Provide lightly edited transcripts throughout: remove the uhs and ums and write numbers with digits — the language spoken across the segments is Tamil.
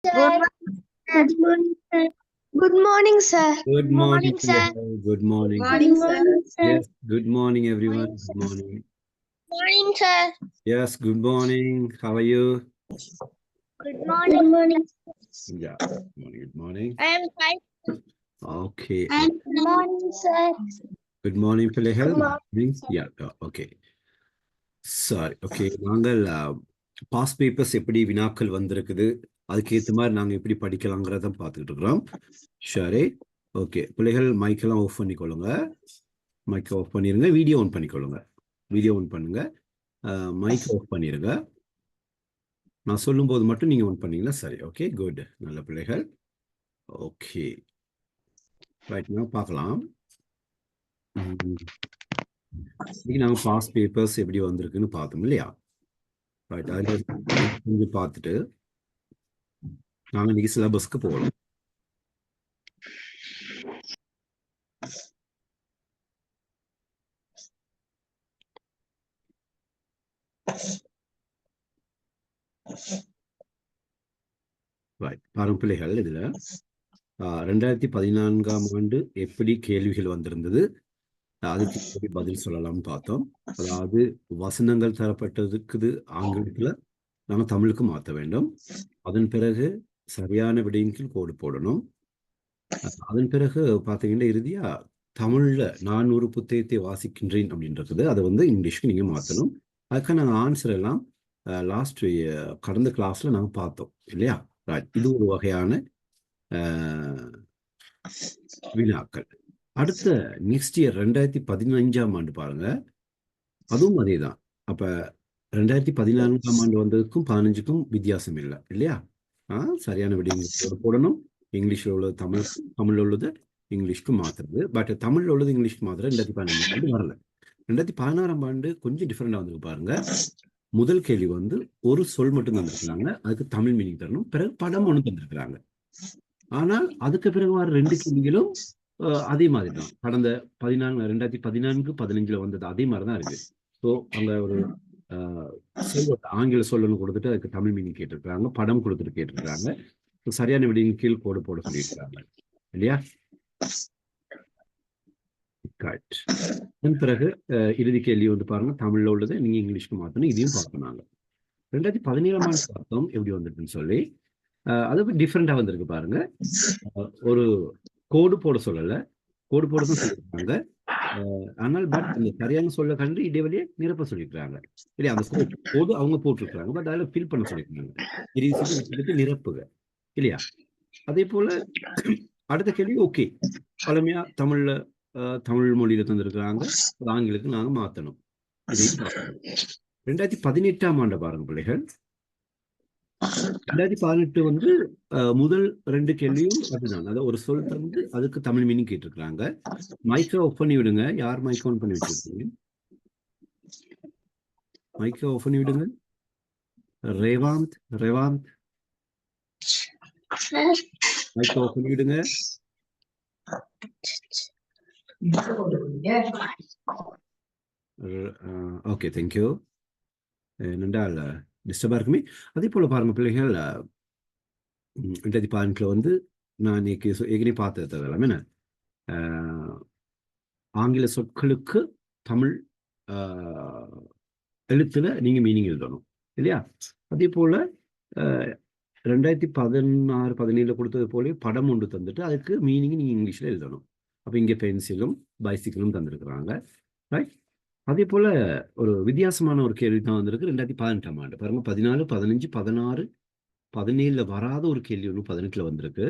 Good morning, sir. Good morning, sir. Good morning, sir. Good morning. Morning, sir. Yes, good morning, everyone. Good morning. Morning, sir. Yes, good morning. How are you? Good morning. Good morning. Yeah, good morning. I am fine. Okay. Good morning, sir. Good morning, Pilehel. Good morning. Yeah, okay. Sorry. Okay. நாங்கள் பாஸ் பேப்பர்ஸ் எப்படி வினாக்கள் வந்திருக்குது அதுக்கு ஏற்ற மாதிரி நாங்கள் எப்படி படிக்கலாங்கிறத பார்த்துக்கிட்டு இருக்கிறோம். சரி. ஓகே. பிள்ளைகள் மைக்கெல்லாம் ஆஃப் பண்ணிக்கொள்ளுங்க. மைக்கை ஆஃப் பண்ணிடுங்க. வீடியோ ஆன் பண்ணிக்கொள்ளுங்க. வீடியோ ஆன் பண்ணுங்க. மைக் ஆஃப் பண்ணிடுங்க. நான் சொல்லும்போது மட்டும் நீங்கள் ஆன் பண்ணீங்கன்னா சரி. Okay, good. நல்ல பிள்ளைகள். Okay, right. நான் பார்க்கலாம். இன்னைக்கு நாங்கள் பாஸ் பேப்பர்ஸ் எப்படி வந்திருக்குன்னு பார்த்தோம் இல்லையா? ரைட். அதில் கொஞ்சம் பார்த்துட்டு நாங்கள் இன்னைக்கு சிலபஸ்க்கு போகலாம். ரைட். பாருங்க பிள்ளைகள், இதில் 2014ஆம் ஆண்டு எப்படி கேள்விகள் வந்திருந்தது, அதுக்கு எப்படி பதில் சொல்லலாம்னு பார்த்தோம். அதாவது வசனங்கள் தரப்பட்டதுக்குது ஆங்கிலத்தில் நாங்கள் தமிழுக்கு மாற்ற வேண்டும். அதன் பிறகு சரியான விடையின் கீழ் கோடு போடணும். அதன் பிறகு பார்த்தீங்கன்னா இறுதியா தமிழ்ல நான் ஒரு புத்தகத்தை வாசிக்கின்றேன் அப்படின்றது அதை வந்து இங்கிலீஷ்க்கு நீங்க மாற்றணும். அதுக்காக நாங்கள் ஆன்சர் எல்லாம் லாஸ்ட் கடந்த கிளாஸ்ல நாங்கள் பார்த்தோம் இல்லையா? இது ஒரு வகையான வினாக்கள். அடுத்த நெக்ஸ்ட் இயர் 2015ஆம் ஆண்டு பாருங்க, அதுவும் அதே தான். அப்ப 2014ஆம் ஆண்டு வந்ததுக்கும் 15க்கும் வித்தியாசம் இல்லை இல்லையா? சரியான விடைங்க போடணும். இங்கிலீஷ்ல உள்ளது தமிழ்ல உள்ளது இங்கிலீஷ்க்கு மாத்துறது. பட் தமிழ்ல உள்ளது இங்கிலீஷ்க்கு மாத்திரம் 2015ஆம் ஆண்டு வரல. 2016ஆம் ஆண்டு கொஞ்சம் டிஃபரெண்டா வந்து பாருங்க. முதல் கேள்வி வந்து ஒரு சொல் மட்டும் தந்திருக்கிறாங்க, அதுக்கு தமிழ் மீனிங் தரணும். பிறகு படம் ஒன்று தந்திருக்கிறாங்க. ஆனால் அதுக்கு பிறகு வர 2 கேள்விகளும் அதே மாதிரி தான். கடந்த 2014-15 வந்தது அதே மாதிரி தான் இருக்கு. ஸோ அங்க ஒரு ஆங்கில சொல்லணும் கொடுத்துட்டு அதுக்கு தமிழ் மீனிங் கேட்டிருக்கிறாங்க, படம் கொடுத்துட்டு கேட்டிருக்கிறாங்க. சரியான விடையின் கீழ் கோடு போட சொல்லியிருக்கிறாங்க இல்லையா? அதன் பிறகு இறுதி கேள்வி வந்து பாருங்க, தமிழ்ல உள்ளது நீங்க இங்கிலீஷ்க்கு மாத்தணும். இதையும் பார்க்கணும். 2017ஆம் ஆண்டு பார்த்தோம் எப்படி வந்துட்டுன்னு சொல்லி. அது டிஃப்ரெண்டா வந்திருக்கு பாருங்க. ஒரு கோடு போட சொல்லல, கோடு போடதான் சொல்லியிருக்காங்க. ஆனால் பட் இந்த சரியான சொல்ல கண்டு இடைவெளியை நிரப்ப சொல்லியிருக்காங்க இல்லையா? அந்த கோடு அவங்க போட்டிருக்காங்க, பட் அதில் ஃபில் பண்ண சொல்லியிருக்காங்க. நிரப்புக இல்லையா? அதே போல அடுத்த கேள்வி ஓகே, பழமையா தமிழ் மொழியில தந்திருக்கிறாங்க, ஆங்கிலத்துக்கு நாங்க மாத்தணும். 2018ஆம் ஆண்டு பாருங்க பிள்ளைகள். 2018 வந்து முதல் 2 கேள்வியும் அதுதான். அதாவது ஒரு சொல் தந்து அதுக்கு தமிழ் மீனிங் கேட்டிருக்கிறாங்க. மைக்கை ஆஃப் பண்ணி விடுங்க. யார் மைக் ஆன் பண்ணி வச்சிருக்கீங்க? மைக்கை ஆஃப் பண்ணி விடுங்க. ரேவாந்த் மைக்கை ஆஃப் பண்ணி விடுங்க. Okay, thank you. என்னென்றால் டிஸ்டர்பா இருக்குமே. அதே போல பாருங்க பிள்ளைகள், 2018 வந்து நான் ஏற்கனவே பார்த்தது எல்லாமே என்ன, ஆங்கில சொற்களுக்கு தமிழ் எழுத்துல நீங்க மீனிங் எழுதணும் இல்லையா? அதே போல 2016-17 கொடுத்தது போல படம் ஒன்று தந்துட்டு அதுக்கு மீனிங் நீங்க இங்கிலீஷ்ல எழுதணும். அப்ப இங்க பென்சிலும் பைசிக்கிளும் தந்திருக்கிறாங்க. ரைட். அதே போல ஒரு வித்தியாசமான ஒரு கேள்வி தான் வந்திருக்கு 2018ஆம் ஆண்டு பாருங்க. 14, 15, 16, 17 வராத ஒரு கேள்வி ஒன்று 18 வந்திருக்கு.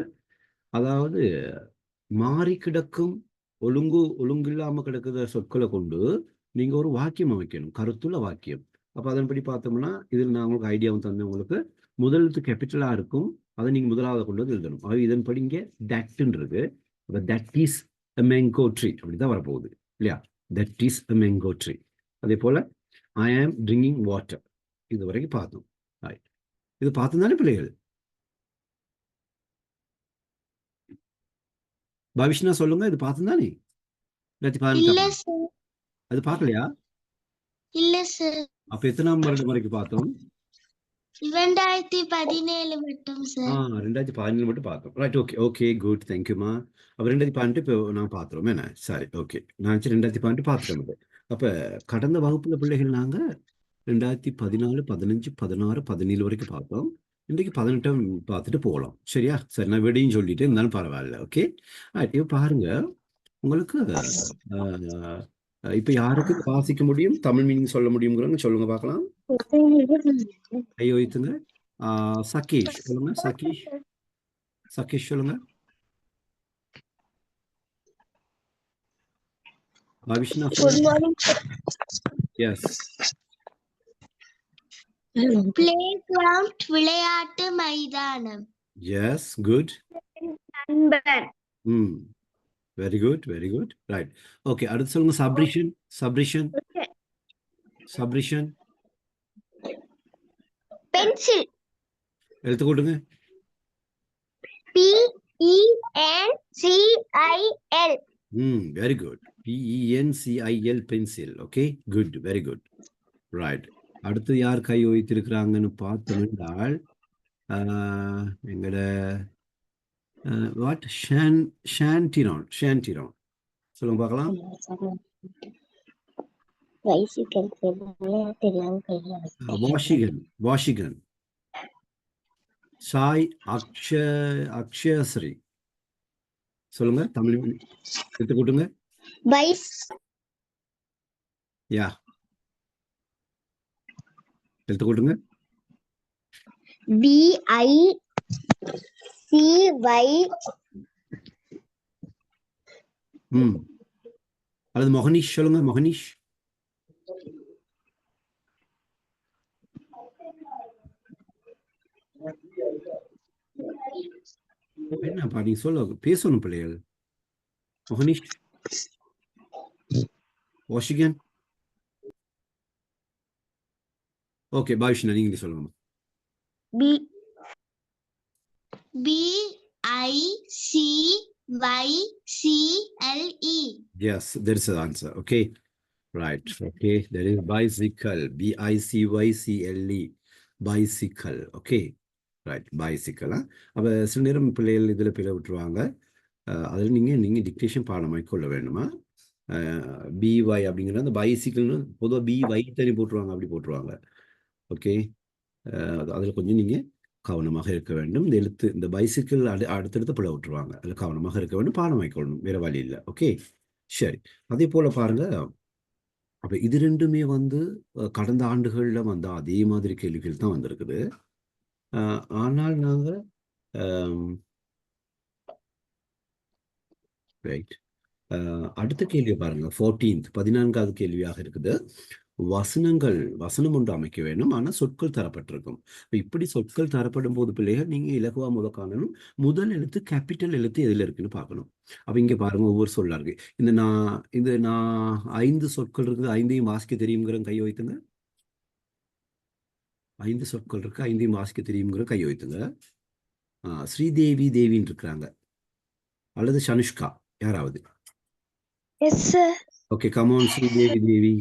அதாவது மாறி கிடக்கும் ஒழுங்கில்லாம கிடக்குற சொற்களை கொண்டு நீங்க ஒரு வாக்கியம் அமைக்கணும், கருத்துள்ள வாக்கியம். அப்ப அதன்படி பார்த்தோம்னா இதில் நான் உங்களுக்கு ஐடியாவும் தந்தேன். உங்களுக்கு முதலுக்கு கேபிட்டலா இருக்கும், அதை நீங்க முதலாவது கொண்டு வந்து எழுதணும். இதன்படி இங்க தட்ன்னு இருக்கு. That is a mango tree அப்படிதான் வரப்போகுது இல்லையா? That is a mango tree. அதே போல ஐ ஆம் ட்ரிங்கிங் வாட்டர். இது வரைக்கும் பார்த்தோம். இது பார்த்தோம் தானே பிள்ளைகள்? பவிஷ்ணா சொல்லுங்க, இது பார்த்தோம் தானே? அது பார்க்கலையா? இல்ல சார். அப்ப எத்தனாம் வருடம் வரைக்கும் பார்த்தோம்? 2017 மட்டும் சார். 2017 மட்டும் பார்த்தோம். ரைட், ஓகே ஓகே, குட், தேங்க்யூமா. அப்போ 2018 இப்போ நான் பார்த்துருவோம் என்ன? சரி, ஓகே. நான் 2018 பார்த்துட்டோம். அப்போ கடந்த வகுப்புல பிள்ளைகள் நாங்கள் 2014, 15, 16, 17 வரைக்கும் பார்த்தோம். இன்றைக்கு 18 பார்த்துட்டு போகலாம். சரியா? சரி, நான் வெடியும் சொல்லிட்டு இருந்தாலும் பரவாயில்ல. Okay, right. இப்போ பாருங்க, உங்களுக்கு இப்போ யாருக்கு வாசிக்க முடியும், தமிழ் மீனிங் சொல்ல முடியுங்கிறவங்க சொல்லுங்க பார்க்கலாம். ஐயோ வைத்துங்க. சகீஷ் சொல்லுங்க. சகீஷ், சகீஷ் சொல்லுங்க. அவிஷ்ணா Good சொல்லுங்க. morning. எஸ். Playground விளையாட்டு மைதானம். Yes, good. நண்பர். Very good, very good. Right, okay. அடுத்து சொல்லுங்க. சப்ரிஷன், சப்ரிஷன், சப்ரிஷன். பென்சில். எழுத்து கூட்டுங்க. PENCIL. Very good. PENCIL, pencil. Okay, good, very good. Right. அடுத்து யார் கை வைத்திருக்கிறாங்கன்னு பார்த்தோம் என்றால் எங்கட வாட் ஷான்டிரான், ஷான்டிரான் சொல்லுங்க பார்க்கலாம். வாஷிகன், வாஷிகன். சாய் அக்ஷயஸ்ரீ சொல்லுங்க. தமிழ் எடுத்து கூட்டுங்க. பைஸ். யா, எடுத்து கூட்டுங்க. BICY. அல்லது மொஹனிஷ் சொல்லுங்க. மொஹனிஷ். என்னப்பா நீ சொல்ல பேசணும் பிள்ளைகள். மொஹனிஷ், வாஷிகன். ஓகே, பாவிஷ்ணா நீங்க சொல்லுங்க. BICYCLE. Yes, there is an answer. Okay, right. Okay, there is bicycle. BICYCLE, bicycle. Okay, right, bicycle. அப்ப சில நேரம் பிள்ளைகள் இதில் பிழை விட்டுருவாங்க. அதில் நீங்கள் டிக்டேஷன் பாடமாய் கொள்ள வேண்டுமா? BY அப்படிங்கிறது அந்த பைசிக்கிள்னு பொதுவாக BY தனி போட்டுருவாங்க, அப்படி போட்டுருவாங்க. ஓகே, அதில் கொஞ்சம் நீங்கள் கவனமாக இருக்க வேண்டும். இந்த எழுத்து, இந்த பைசிக்கிள் அடுத்தடுத்து பிழை விட்டுருவாங்க. அதில் கவனமாக இருக்க வேண்டும், பாடம் வைக்கணும், வேற வழி இல்லை. ஓகே, சரி. அதே போல் பாருங்க, அப்போ இது ரெண்டுமே வந்து கடந்த ஆண்டுகளில் வந்த அதே மாதிரி கேள்விகள் தான் வந்திருக்குது. ஆனால் நாங்கள் ரைட், அடுத்த கேள்வியை பாருங்க. 14வது கேள்வியாக இருக்குது. வசனம் ஒன்று அமைக்க வேண்டும், ஆனால் சொற்கள் தரப்பட்டிருக்கும். இப்படி சொற்கள் தரப்படும் போது பிள்ளைகள் நீங்க இலகுவா காணணும். முதல் எழுத்து கேபிட்டல் எழுத்து எதுல இருக்குன்னு பார்க்கணும். அப்ப இங்க பாருங்க, ஒவ்வொரு சொல்லா இருக்கு. இந்த நான் 5 சொற்கள் இருக்குது, 5ஐயும் வாசிக்க தெரியுங்கிற கையை வைத்துங்க. 5 சொற்கள் இருக்கு, 5ஐயும் வாசிக்க தெரியுங்கிற கையை வைத்துங்க. ஸ்ரீதேவி தேவின்னு இருக்கிறாங்க, அல்லது சனுஷ்கா யாராவது. Yes, sir. Okay, come on, Sridevi Devi.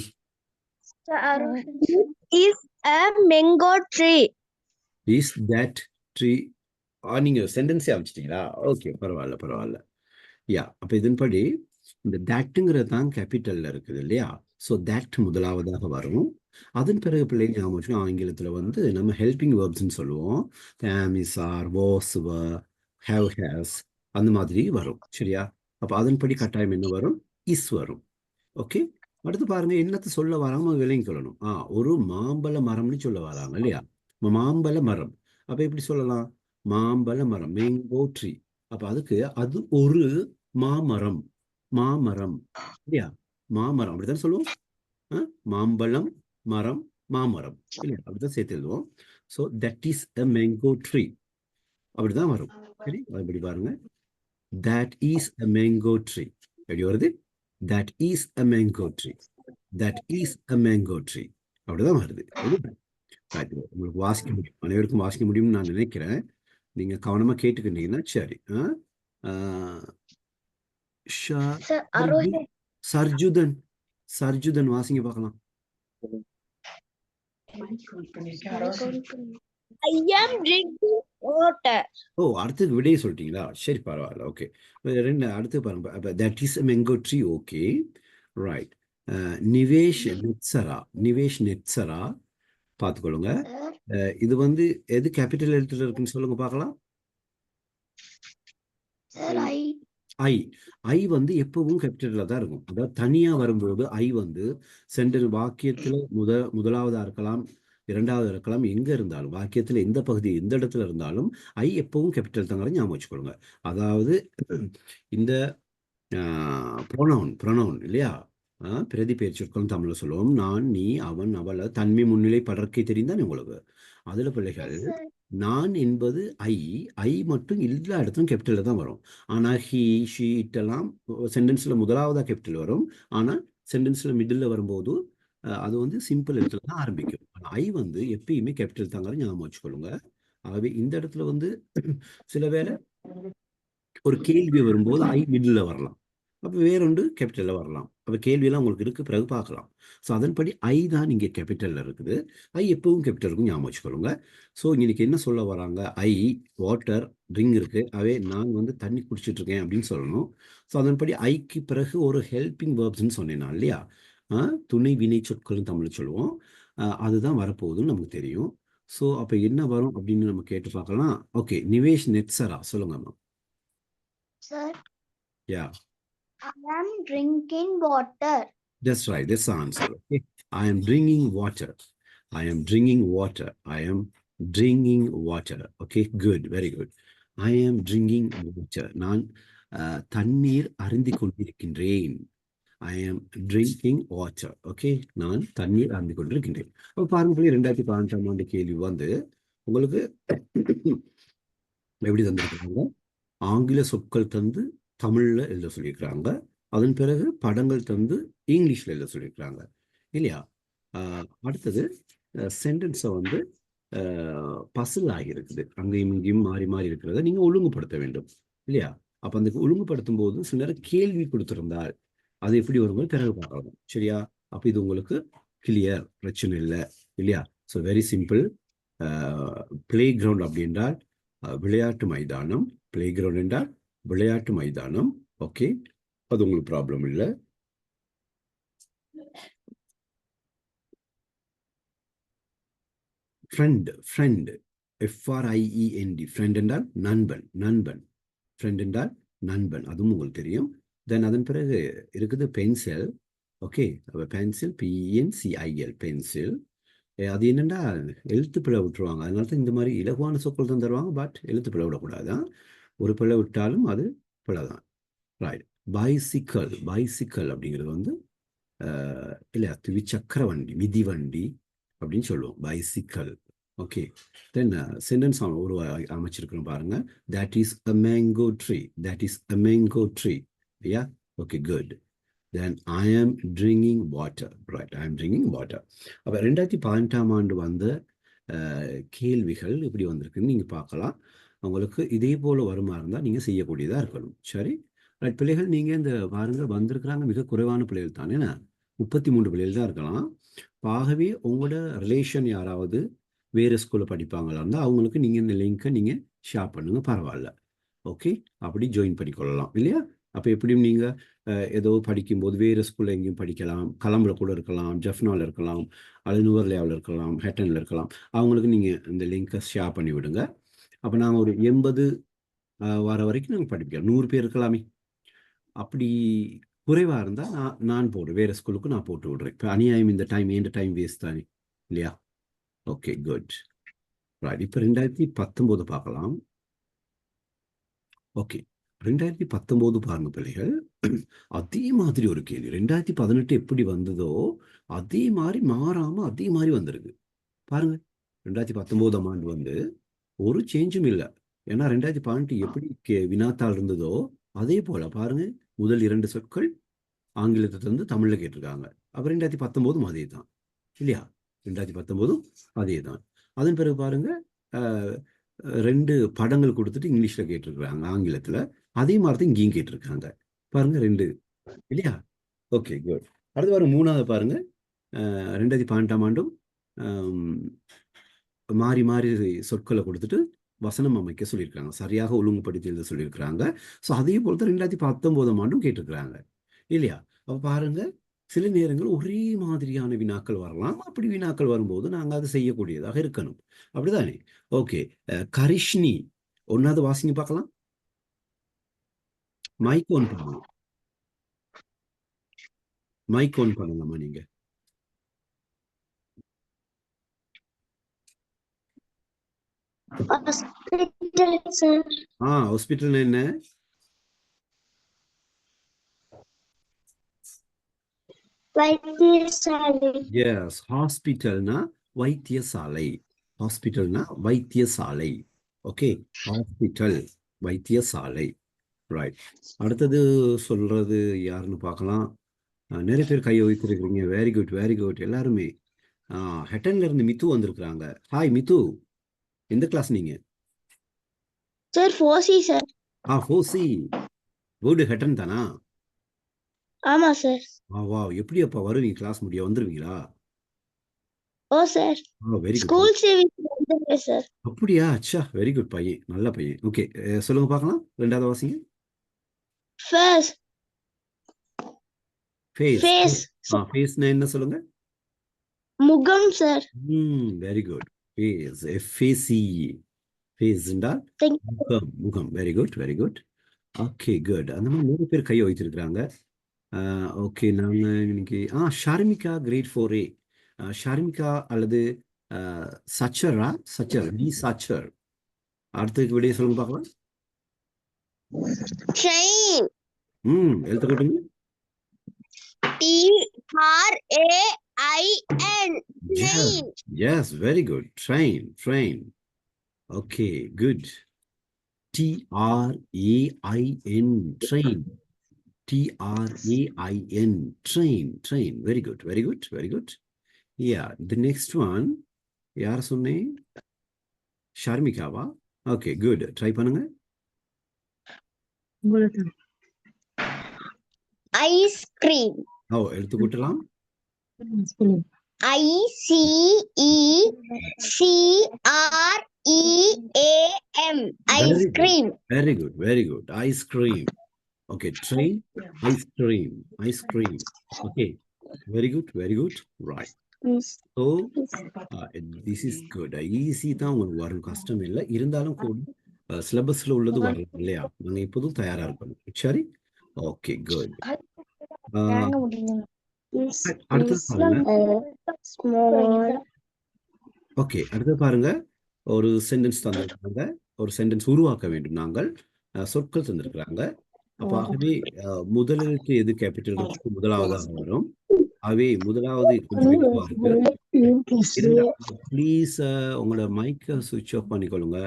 Is a mango tree. Is that tree? நீங்க சென்டென்ஸே அமைச்சிட்டீங்களா? ஓகே, பரவாயில்ல பரவாயில்ல. யா, அப்போ இதன்படி இந்த தட்ங்கிறது தான் கேபிட்டல்ல இருக்குது இல்லையா? ஸோ தட் முதலாவதாக வரும். அதன் பிறகு பிள்ளைங்க ஞாபகம் ஆங்கிலத்தில் வந்து நம்ம ஹெல்பிங் வேர்ப்ஸ்ன்னு சொல்லுவோம். am, is, are, was, were, have, has அந்த மாதிரி வரும். சரியா? அப்போ அதன்படி கட்டாயம் என்ன வரும்? இஸ் வரும். ஓகே, அடுத்து பாருங்க, என்னத்தை சொல்ல வராம விலையும் சொல்லணும். ஒரு மாம்பழ மரம்னு சொல்ல வராங்க இல்லையா? மாம்பழ மரம். அப்ப எப்படி சொல்லலாம்? மாம்பழ மரம், மேங்கோ ட்ரீ. அப்ப அதுக்கு அது ஒரு மாமரம், மாமரம் இல்லையா? மாமரம் அப்படித்தான் சொல்லுவோம். மாம்பழம் மரம், மாமரம் இல்லையா? அப்படித்தான் சேர்த்து எழுதுவோம். So that is a mango tree, அப்படிதான் வரும். சரி, அப்படி பாருங்க. That is a mango tree எப்படி வருது? That is a mango tree. That is a mango tree. அப்படிதான் வருது. உங்களுக்கு வாசிக்க முடியும், அனைவருக்கும் வாசிக்க முடியும்னு நான் நினைக்கிறேன். நீங்க கவனமா கேட்டுக்கிட்டீங்கன்னா சரி. சர்ஜுதன், சர்ஜுதன் வாசிங்க பார்க்கலாம். I am drinking water. ஓ, அடுத்தது விடையை சொல்லிட்டீங்களா? சரி, பரவாயில்ல. ஓகே. ரெண்டு அடுத்து பாருங்க. That is mango tree. Okay, right. Nivesh Netsara. Nivesh Netsara பார்த்துக்கொள்ளுங்க. இது வந்து எது கேபிட்டல் எழுத்துல இருக்குன்னு சொல்லுங்க பார்க்கலாம். Sir, ஐ. ஐ வந்து எப்பவும் கேபிட்டல்ல தான் இருக்கும். அதாவது தனியா வரும்போது ஐ வந்து வாக்கியத்துல முதலாவதா இருக்கலாம், இரண்டாவது இருக்கலாம், எங்க இருந்தாலும் வாக்கியத்துல எந்த பகுதி எந்த இடத்துல இருந்தாலும் ஐ எப்பவும் கேபிட்டல் தாங்கிறத ஞாபகம் வச்சுக்கொள்ளுங்க. அதாவது இந்த ப்ரொனவுன் இல்லையா? பிரதி பெயர் சொற்கள் தமிழ்ல சொல்லுவோம். நான், நீ, அவன், அவள், தன்மை முன்னிலை படர்க்கை தெரிந்தானே உங்களுக்கு. அதுல பிள்ளைகள் நான் என்பது ஐ. ஐ மட்டும் எல்லா இடத்துலும் கேபிட்டல்ல தான் வரும். ஆனா ஹி, ஷி, இட்டெல்லாம் சென்டென்ஸ்ல முதலாவதா கேபிட்டல் வரும். ஆனா சென்டென்ஸ்ல மிடில் வரும்போது அது வந்து சிம்பிள் எழுத்துல தான் ஆரம்பிக்கும். ஆனா ஐ வந்து எப்பயுமே கேபிட்டல் தாங்கிறத ஞாபகம் வச்சுக்கொள்ளுங்க. ஆகவே இந்த இடத்துல வந்து சில வேளை ஒரு கேள்வி வரும்போது ஐ மிடில் வரலாம். அப்போ வேறொன்று கேபிட்டலில் வரலாம். அப்போ கேள்வியெல்லாம் உங்களுக்கு இருக்கு, பிறகு பார்க்கலாம். ஸோ அதன்படி ஐ தான் இங்கே கேபிட்டலில் இருக்குது. ஐ எப்பவும் கேபிட்டல் இருக்கும், ஞாபகம் வச்சுக்கொள்ளுங்க. ஸோ இன்னைக்கு என்ன சொல்ல வராங்க? ஐ வாட்டர் ட்ரிங்க் இருக்கு, அவே நான் வந்து தண்ணி குடிச்சிட்டு இருக்கேன் அப்படின்னு சொல்லணும். ஸோ அதன்படி ஐக்கு பிறகு ஒரு ஹெல்பிங் வேர்ப்ஸ்ன்னு சொன்னேன் நான் இல்லையா? துணை வினை சொற்கள்னு தமிழ் சொல்லுவோம். அதுதான் வரப்போகுதுன்னு நமக்கு தெரியும். ஸோ அப்போ என்ன வரும் அப்படின்னு நம்ம கேட்டு பார்க்கலாம். ஓகே, நிவேஷ் நெட்சரா சொல்லுங்கம்மா. sir, yeah, I am drinking water. that's right. That's the answer. Okay. I am drinking water. I am drinking water. I am drinking water. Okay, good. Very good. I am drinking water. நான் தண்ணீர் அருந்திக் கொண்டிருக்கின்றேன். I am drinking water. Okay, நான் தண்ணீர் அருந்திக் கொண்டிருக்கின்றேன். அப்போ பாருங்க பிள்ளை, 2018ஆம் ஆண்டு கேள்வி வந்து உங்களுக்கு எப்படி தந்திருக்கிறாங்க? ஆங்கில சொற்கள் தந்து தமிழ்ல எழுத சொல்லியிருக்கிறாங்க. அதன் பிறகு படங்கள் தந்து இங்கிலீஷ்ல எழுத சொல்லியிருக்கிறாங்க இல்லையா? அடுத்தது சென்டென்ஸை வந்து பசில் ஆகியிருக்குது, அங்கேயும் இங்கேயும் மாறி மாறி இருக்கிறத நீங்க ஒழுங்குபடுத்த வேண்டும் இல்லையா? அப்ப அந்த ஒழுங்குபடுத்தும் போது சில நேரம் கேள்வி கொடுத்திருந்தால் அது எப்படி வரும்போது பிறகு பார்க்கலாம். சரியா? அப்ப இது உங்களுக்கு கிளியர், பிரச்சனை இல்லை இல்லையா? So very simple. Play ground அப்படி என்றால் விளையாட்டு மைதானம். பிளே கிரவுண்ட் என்றால் விளையாட்டு மைதானம். ஓகே, அது உங்களுக்கு ப்ராப்ளம் இல்லை. ஃப்ரெண்ட். Friend, FRIEND. ஃப்ரெண்ட் என்றால் நண்பன். நண்பன். ஃப்ரெண்ட் என்றால் நண்பன், அதுவும் உங்களுக்கு தெரியும். தென் அதன் பிறகு இருக்குது pencil. Okay, pencil, PENCIL, pencil. அது என்னென்னா எழுத்து பிழை விட்டுருவாங்க. அதனால தான் இந்த மாதிரி இலகுவான சொற்கள் தான் தருவாங்க. பட் எழுத்து பிழை விடக்கூடாதான். ஒரு பிழை விட்டாலும் அது பிழை தான். ரைட். பைசிக்கல். பைசிக்கல் அப்படிங்கிறது வந்து இல்லை, துவிச்சக்கர வண்டி, மிதிவண்டி அப்படின்னு சொல்லுவோம், பைசிக்கல். ஓகே, தென் சென்டென்ஸ் ஒரு அமைச்சிருக்கிறோம் பாருங்க. That is a mango tree. That is a mango tree. Yeah, okay, good. Then I am drinking water. Right, I am drinking water. அப்போ 2018ஆம் ஆண்டு வந்த கேள்விகள் எப்படி வந்திருக்குன்னு நீங்கள் பார்க்கலாம். உங்களுக்கு இதே போல் வருமா இருந்தால் நீங்கள் செய்யக்கூடியதாக இருக்கணும். சரி, ரைட் பிள்ளைகள். நீங்கள் இந்த பாருங்க வந்திருக்கிறாங்க மிக குறைவான பிள்ளைகள் தானே, 33 பிள்ளைகள் தான் இருக்கலாம். ஆகவே உங்களோட ரிலேஷன் யாராவது வேறு ஸ்கூலில் படிப்பாங்களா இருந்தால் அவங்களுக்கு நீங்கள் இந்த லிங்க்கை நீங்கள் ஷேர் பண்ணுங்க, பரவாயில்ல. ஓகே, அப்படி ஜாயின் பண்ணிக்கொள்ளலாம் இல்லையா? அப்போ எப்படியும் நீங்கள் ஏதோ படிக்கும்போது வேறு ஸ்கூலில் எங்கேயும் படிக்கலாம், கலம்புல கூட இருக்கலாம், ஜெஃப்னாவில் இருக்கலாம், அல்லது நுவர்லியாவில் இருக்கலாம், ஹேட்டனில் இருக்கலாம். அவங்களுக்கு நீங்கள் இந்த லிங்க்கை ஷேர் பண்ணி விடுங்க. அப்போ நாங்கள் ஒரு 80 வர வரைக்கும் நாங்கள் படிப்பிக்கிறோம். 100 பேர் இருக்கலாமே. அப்படி குறைவாக இருந்தால் நான் போடுறேன், வேறு ஸ்கூலுக்கு நான் போட்டு விடுறேன். இப்போ அநியாயம் இந்த டைம், எந்த டைம் வேஸ்ட் தானே இல்லையா? Okay, good. ரைட். இப்போ 2019 பார்க்கலாம். ஓகே, 2019 பாருங்க பிள்ளைகள். அதே மாதிரி ஒரு கேள்வி 2018 எப்படி வந்ததோ அதே மாதிரி மாறாம அதே மாதிரி வந்திருக்கு பாருங்க. 2019ஆம் ஆண்டு வந்து ஒரு சேஞ்சும் இல்லை. ஏன்னா 2018 எப்படி வினாத்தாள் இருந்ததோ அதே போல பாருங்க. முதல் 2 சொற்கள் ஆங்கிலத்தை தந்து தமிழ்ல கேட்டிருக்காங்க. அப்புறம் 2019 அதே தான் இல்லையா? 2019 அதே தான். அதன் பிறகு பாருங்க, 2 படங்கள் கொடுத்துட்டு இங்கிலீஷ்ல கேட்டிருக்கிறாங்க, ஆங்கிலத்துல. அதே மாதிரி தான் இங்கேயும் கேட்டிருக்காங்க பாருங்க, 2 இல்லையா? Okay, good. அடுத்து பாருங்க, 3வது பாருங்க. 2018ஆம் ஆண்டும் மாறி மாறி சொற்களை கொடுத்துட்டு வசனம் அமைக்க சொல்லியிருக்காங்க. சரியாக ஒழுங்குபடுத்தி எழுத சொல்லியிருக்கிறாங்க. ஸோ அதே போல் தான் 2019ஆம் ஆண்டும் கேட்டிருக்கிறாங்க இல்லையா? அப்போ பாருங்க, சில நேரங்கள் ஒரே மாதிரியான வினாக்கள் வரலாம். அப்படி வினாக்கள் வரும்போது நாங்கள் அதை செய்யக்கூடியதாக இருக்கணும். அப்படிதானே? ஓகே. கரிஷ்ணி ஒன்னாவது வாசிங்க பார்க்கலாம். மைக் ஓன் பண்ணுங்க. மைக் ஓன் பண்ணுங்கம்மா நீங்க. Hospital, sir. ஹாஸ்பிட்டல் என்ன? வைத்தியசாலை. எஸ், ஹாஸ்பிட்டல்னா வைத்தியசாலை. ஹாஸ்பிட்டல்னா வைத்தியசாலை. ஓகே, ஹாஸ்பிட்டல் வைத்தியசாலை. ரைட். அடுத்தது சொல்றது யாருன்னு பார்க்கலாம். நிறைய பேர் கையை வைத்திருக்கிறீங்க. வெரி குட், வெரி குட் எல்லாருமே. ஹெட்டன்ல இருந்து மித்து வந்திருக்கிறாங்க. ஹாய் மித்து, எந்த கிளாஸ் நீங்க? Sir 4C sir. 4C. Good. Hatton தானா? ஆமா சார். வா, எப்படி அப்பா வருவீங்க? கிளாஸ் முடிய வந்துருவீங்களா? Oh sir. Very good. School சேவிங் வந்துருக்கேன் சார். அப்படியா? அச்சா, வெரி குட் பையன், நல்ல பையன். ஓகே, சொல்லுங்க பார்க்கலாம். ரெண்டாவது வாசிங்க. ஃபேஸ். ஃபேஸ். ஃபேஸ். ஃபேஸ்னா என்ன சொல்லுங்க? முகம் சார். Very good. Face, FACE. Face என்றால் முகம். முகம். Very good, very good. Okay, good. அந்த மாதிரி நிறைய பேர் கையை வைத்திருக்கிறாங்க. ஓகே, நாங்க இன்னைக்கு ஷார்மிகா கிரேட் 4A. ஷார்மிகா அல்லது சச்சரா? சச்சர், டி சச்சர். அடுத்ததுக்கு விடைய சொல்லுங்க பார்க்கலாம். ட்ரெயின். எழுத்து கூட்டுங்க. TRAIN. Train. Yes, very good. Train, train. Okay, good. TRAIN, train. TRAIN, train, train. Very good, very good, very good. Yeah, the next one. யார் சொன்னேன்? ஷார்மிகாவா? Okay, good. ட்ரை பண்ணுங்க. ஐஸ்கிரீம். எழுத்து கூட்டலாம். ICECREAM. Ice cream. Very good, very good. Ice cream. Okay, train, ice cream, ice cream. Okay, very good, very good. Right. So, this is good. Easy தான் உங்களுக்கு வரும், கஷ்டம் இல்லை. இருந்தாலும் கூட சிலபஸ்ல உள்ளது வரலாம் இல்லையா? நாங்கள் இப்போதும் தயாரா இருக்கணும். சரி, ஓகே, குட். அடுத்தது பாருங்க. ஓகே, அடுத்து பாருங்க. ஒரு சென்டென்ஸ் தந்திருக்காங்க. ஒரு சென்டென்ஸ் உருவாக்க வேண்டும். நாங்கள் சொற்கள் தந்திருக்கிறாங்க. அப்ப ஆகவே முதலுக்கு எது கேபிட்டல் இருக்கு? முதலாவதாக வரும். ஆகவே முதலாவது கொஞ்சம் விரிவா இருக்கு. ப்ளீஸ் உங்களோட மைக்கை சுவிட்ச் ஆஃப் பண்ணிக்கொள்ளுங்க.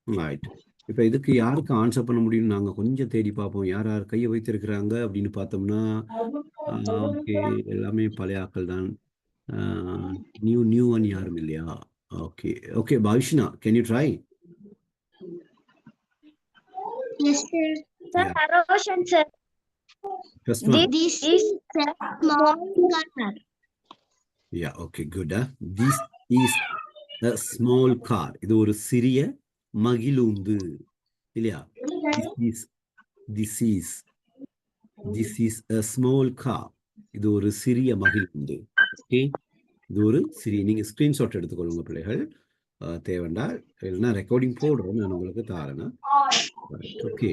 ரைட். இப்ப இதுக்கு யாருக்கு ஆன்சர் பண்ண முடியும்னு நாங்க கொஞ்சம் தேடி பார்ப்போம். யார் யார் கையை வைத்திருக்கிறாங்க அப்படின்னு பார்த்தோம்னா, ஓகே, எல்லாமே பழைய ஆக்கள் தான். நியூ ஒன் யாரும் இல்லையா? Okay, okay. Pavishna, can you try? Yes, sir. Sir, Roshan, sir. First one. This is a small car. Yeah, okay, good. This is a small car. இது ஒரு சிறிய மகிழுந்து இல்லையா? This is a small car. இது ஒரு சிறிய மகிழுந்து. ஓகே, இது ஒரு சிறிய. நீங்க ஸ்கிரீன்ஷாட் எடுத்துக்கொள்ளுங்க பிள்ளைகள், தேவைண்டா. இல்லைன்னா ரெக்கார்டிங் போடுறோம், நான் உங்களுக்கு தாரேன்னா. Okay,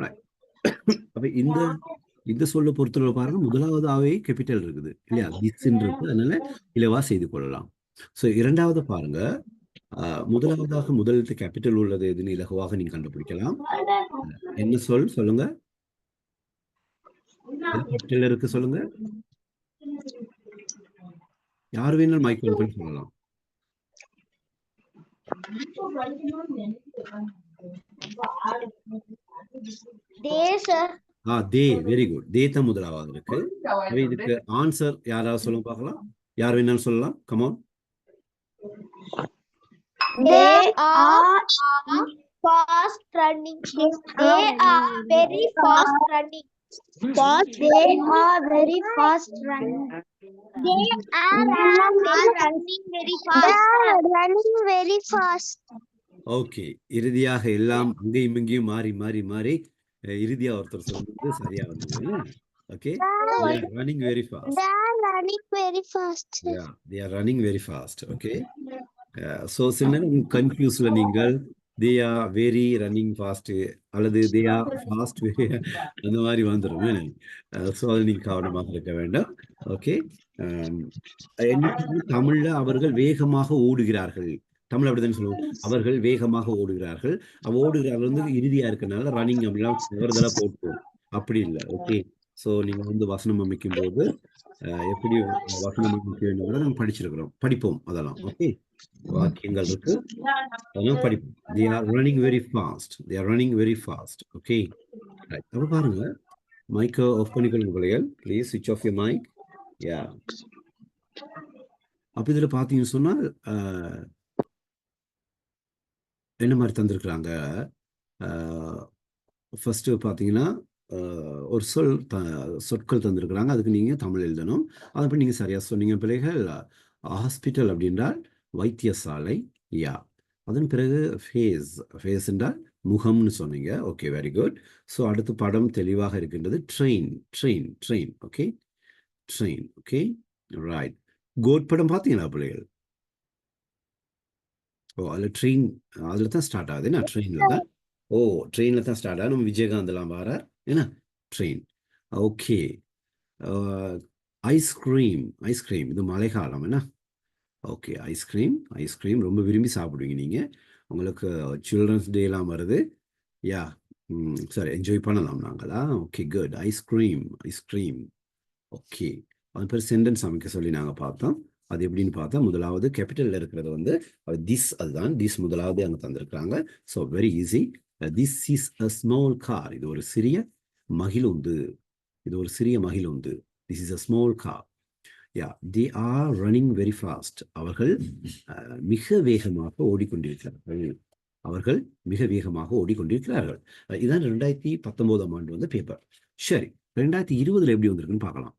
right. அப்ப இந்த சொல்ல பொறுத்தவரை பாருங்க, முதலாவதாவே கேபிட்டல் இருக்குது இல்லையா? திஸ் இருக்கு, அதனால இலவா செய்து கொள்ளலாம். ஸோ இரண்டாவது பாருங்க, முதலாவதாக முதலெழுத்து கேபிட்டல் உள்ளது எதுன்னு இலகுவாக நீங்க கண்டுபிடிக்கலாம். என்ன சொல்லுங்க? கேபிட்டல் இருக்கு சொல்லுங்க. யார் வேணாலும் மைக் ஓபன் பண்ணி சொல்லலாம். தே. Very good. தே தான் முதலாவது இருக்கு. இதுக்கு ஆன்சர் யாராவது சொல்லுங்க பார்க்கலாம். யார் வேணாலும் சொல்லலாம். Come on. They are fast running. They are very fast running. They are very fast running. They are running very fast. They are running very fast. Okay, இறுதியாக எல்லாம் அங்கேயும் இங்கேயும் மாறி மாறி மாறி இறுதியா ஒருத்தர் சொல்றது சரியா வந்தது. Okay, they are running very fast. They are running very fast. Yeah, they are running very fast. Okay. So சின்ன கன்ஃபியூஸ்ல நீங்கள் they are very running fast அல்லது they are fast அந்த மாதிரி வந்துடும். ஸோ அது நீங்க கவனமாக இருக்க வேண்டும். ஓகே, தமிழ்ல அவர்கள் வேகமாக ஓடுகிறார்கள். தமிழ் அப்படிதான் சொல்லுவோம், அவர்கள் வேகமாக ஓடுகிறார்கள். ஓடுகிறார்கள் வந்து இறுதியா இருக்கனால ரன்னிங் அப்படிலாம் தவறுதலா போட்டுருவோம். அப்படி இல்லை. ஓகே, ஸோ நீங்க வந்து வசனம் அமைக்கும் போது எப்படி வசனம் அமைக்க வேண்டும் நம்ம படிச்சிருக்கிறோம், படிப்போம் அதெல்லாம். ஓகே, வாக்கியங்கள் இருக்கு, அதெல்லாம் படிப்போம். they are running very fast, they are running very fast. Okay, அப்ப பாருங்க, மைக்கை ஆஃப் பண்ணிக்கொள்ளுங்க பிள்ளைகள், please switch off your mic. யா, அப்ப இதுல பாத்தீங்கன்னு சொன்னால் என்ன மாதிரி தந்திருக்கிறாங்க. ஃபர்ஸ்ட் பார்த்தீங்கன்னா ஒரு சொற்கள் தந்திருக்கிறாங்க, அதுக்கு நீங்கள் தமிழ் எழுதணும். அதை பற்றி நீங்கள் சரியாக சொன்னீங்க பிள்ளைகள். ஹாஸ்பிட்டல் அப்படின்றால் வைத்தியசாலை. யா, அதன் பிறகு ஃபேஸ் என்றால் முகம்னு சொன்னீங்க. Okay, very good. ஸோ அடுத்து படம் தெளிவாக இருக்கின்றது. Train. Okay, train. Okay, right. Coat படம் பார்த்தீங்களா பிள்ளைகள்? ஓ, அதில் ட்ரெயின் அதில் தான் ஸ்டார்ட் ஆகுது. என்ன ட்ரெயினில் தான்? ஓ, ட்ரெயினில் தான் ஸ்டார்ட் ஆகும். நம்ம விஜயகாந்த்லாம் வர என்ன ட்ரெயின். Okay, ice cream. இது மழைக்காலம் என்ன? ஓகே, ஐஸ்கிரீம் ரொம்ப விரும்பி சாப்பிடுவீங்க நீங்கள். உங்களுக்கு சில்ட்ரன்ஸ் டேலாம் வருது. யா, சரி, என்ஜாய் பண்ணலாம் நாங்களா? Okay, good. ஐஸ்கிரீம். ஓகே, அது பேர் சென்டென்ஸ் அமைக்க சொல்லி நாங்கள் பார்த்தோம். அது எப்படின்னு பார்த்தா, முதலாவது கேபிட்டலில் இருக்கிறது வந்து திஸ், அதுதான் திஸ் முதலாவது அங்கே தந்திருக்கிறாங்க. So very easy. This is a small car. இது ஒரு சிறிய மகிழுந்து. This is a small car. Yeah, they are running very fast. அவர்கள் மிக வேகமாக ஓடிக்கொண்டிருக்கிறார்கள். இதுதான் 2019 ஆண்டு வந்து பேப்பர். சரி, 2020 எப்படி வந்திருக்குன்னு பார்க்கலாம்.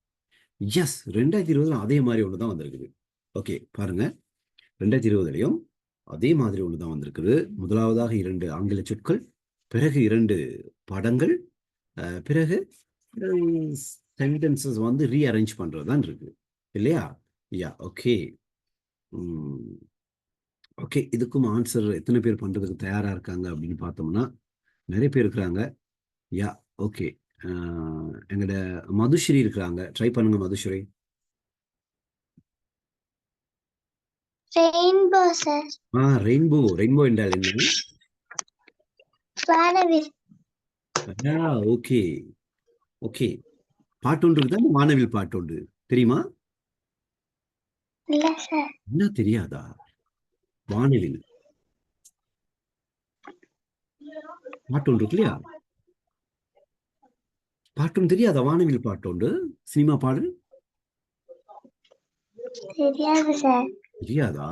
எஸ், 2020 அதே மாதிரி ஒன்று தான் வந்திருக்குது. ஓகே, பாருங்க, 2020 அதே மாதிரி ஒன்று தான் வந்திருக்குது. முதலாவதாக 2 ஆங்கில சொற்கள், பிறகு 2 படங்கள், பிறகு சென்டென்சஸ் வந்து ரீஅரேஞ்ச் பண்றது தான் இருக்கு இல்லையா? யா, ஓகே. ஓகே, இதுக்கும் ஆன்சர் எத்தனை பேர் பண்றதுக்கு தயாரா இருக்காங்க அப்படின்னு பார்த்தோம்னா நிறைய பேர் இருக்கிறாங்க. யா, ஓகே. எங்கட மதுஸ்ரீ இருக்கிறாங்க. ட்ரை பண்ணுங்க மதுஸ்ரீ. Rainbow sir. ரெயின்போ என்றால் என்ன? வானவில். Okay, okay. பாட்டு ஒன்று இருக்குதா? வானவில் பாட்டு ஒன்று தெரியுமா? இல்ல சார். என்ன தெரியாதா? வானவில் பாட்டு ஒன்று இருக்கு இல்லையா? பாட்டும் தெரியாதா? வானவில் பாட்டு உண்டு, சினிமா பாடல் தெரியாது சார். தெரியாதா?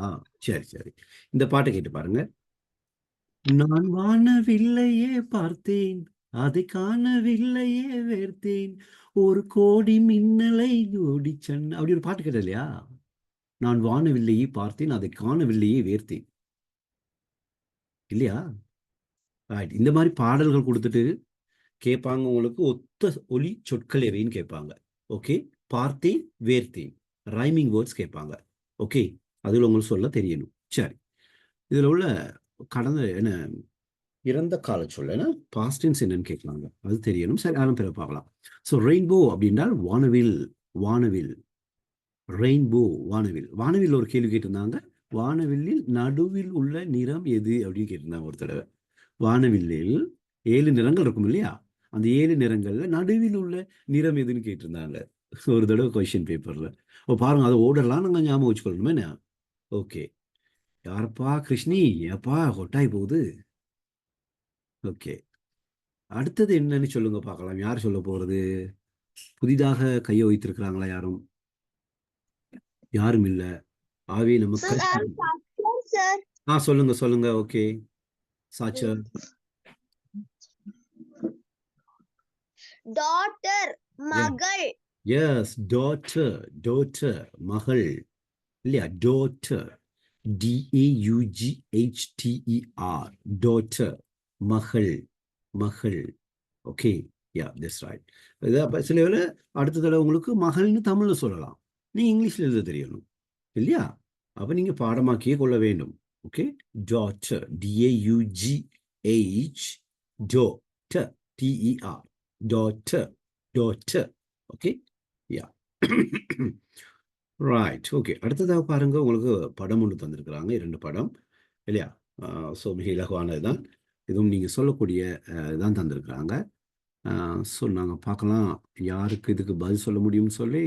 சரி, இந்த பாட்டை கேட்டு பாருங்க. நான் வானவில்லையே பார்த்தேன், அதை காணவில்லையே வேர்த்தேன், ஒரு கோடி மின்னலை ஓடி சென்ன, அப்படி ஒரு பாட்டு கேட்ட இல்லையா? நான் வானவில்லையே பார்த்தேன், அதை காணவில்லையே வேர்த்தேன் இல்லையா? ரைட். இந்த மாதிரி பாடல்கள் கொடுத்துட்டு கேட்பாங்க, உங்களுக்கு ஒத்த ஒலி சொற்கள் எவைன்னு கேட்பாங்க. ஓகே, பார்த்தேன், வேர்த்தேன், ரைமிங் வேர்ட்ஸ் கேட்பாங்க. ஓகே, அதில் உங்களுக்கு சொல்ல தெரியணும். சரி, இதில் உள்ள கடந்த என்ன இறந்த கால சொல்ல என்ன பாஸ்ட் டென்ஸ் என்னன்னு கேட்கலாங்க, அது தெரியணும். சரி, அதெல்லாம் பிறகு பார்க்கலாம். ஸோ ரெயின்போ அப்படின்னால் வானவில். ரெயின்போ, வானவில் ஒரு கேள்வி கேட்டிருந்தாங்க. வானவில்லில் நடுவில் உள்ள நிறம் எது அப்படின்னு கேட்டிருந்தாங்க ஒரு தடவை. வானவில்லில் 7 நிறங்கள் இருக்கும் இல்லையா? அந்த 7 நிறங்கள்ல நடுவில் உள்ள நிறம் எதுன்னு கேட்டிருந்தாங்க ஒரு தடவை கொஸ்டின் பேப்பர்ல. பாருங்க, அதை ஓடலாம் நாங்கள் ஞாபகம் வச்சுக்கொள்ளணுமே என்ன? ஓகே, யாரப்பா கிருஷ்ணி, ஏப்பா கொட்டாய் போகுது. ஓகே, அடுத்தது என்னன்னு சொல்லுங்க பார்க்கலாம். யார் சொல்ல போறது? புதிதாக கையை வைத்திருக்கிறாங்களா யாரும்? யாரும் இல்ல. ஆவே நமக்கு சொல்லுங்க. ஓகே, சாச்சர். daughter, மகள். Yes, daughter, மகள் இல்லையா? daughter, DAUGHTER, daughter, மகள், ஓகே, யா, தட்ஸ் ரைட். அப்போ சில வேளை அடுத்த தடவை உங்களுக்கு மகள்னு தமிழ்ல சொல்லலாம், நீங்க இங்கிலீஷ்ல எழுத தெரியணும் இல்லையா? அப்ப நீங்க பாடமாக்கியே கொள்ள வேண்டும். Okay, daughter, DAUGH, daughter, TER, daughter, okay, yeah. Right, okay. அடுத்ததாக பாருங்க, உங்களுக்கு படம் ஒன்று தந்திருக்கிறாங்க, 2 படம் இல்லையா? ஸோ மிக இலகுவானது தான், இதுவும் நீங்கள் சொல்லக்கூடிய தான் தந்திருக்கிறாங்க. ஸோ நாங்கள் பார்க்கலாம் யாருக்கு இதுக்கு பதில் சொல்ல முடியும்னு சொல்லி.